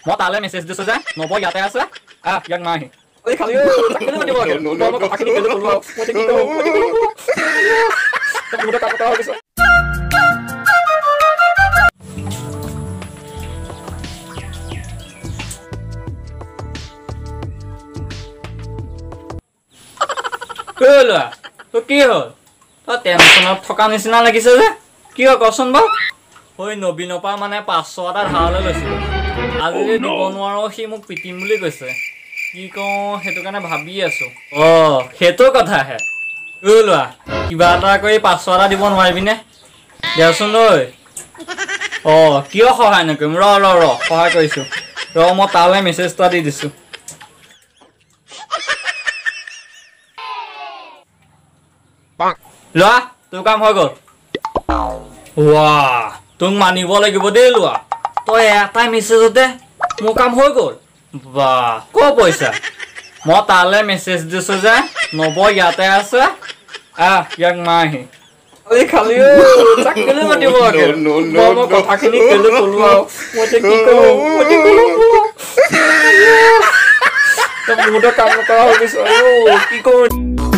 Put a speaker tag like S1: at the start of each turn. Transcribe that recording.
S1: মই তালৈ মেছেজ দিছো যে নব ইয়াতে আছে আহ ইয়াক মাহি এই খালি চাকৰি মাতিব লাগে মই কথাখিনি কেলে ক'লো মই কি কৰোঁ মোৰ কথা হৈ গৈছে ক'লা তো কি হ'ল তো টেনচনত থকা নিচিনা লাগিছে যে কি হ'ল কচোন বাৰু হৈ নবীনৰ পৰা মানে 500 এটা ধাৰলৈ লৈছিলোঁ আজি দিব নোৱাৰো সি মোক পিটিম বুলি কৈছে কি কওঁ সেইটো কাৰণে ভাবি আছোঁ অঁ সেইটো কথাহে ক'লা কিবা এটা কৰি 500 এটা দিব নোৱাৰিবিনে দিয়াচোন ঐ অঁ কিয় সহায় নকৰিম ৰ সহায় কৰিছোঁ মই তালৈ মেছেজ এটা দি দিছোঁ লোৱা তোৰ কাম হৈ গ'ল ৱাহ তোক মানিব লাগিব দেই লোৱা তই এটাই মেছেজতে মোৰ কাম হৈ গ'ল বাহ ক' পইচা মই তালৈ মেছেজ দিছোঁ যে নব ইয়াতে আছে আহ ইয়াক মাহি এই খালি চাকৰি মাতিব লাগে মই কথাখিনি কেলে ক'লো আৰু মই কি কৰোঁ মোৰতো কাম নকৰা হৈ গৈছোঁ কি কৰোঁ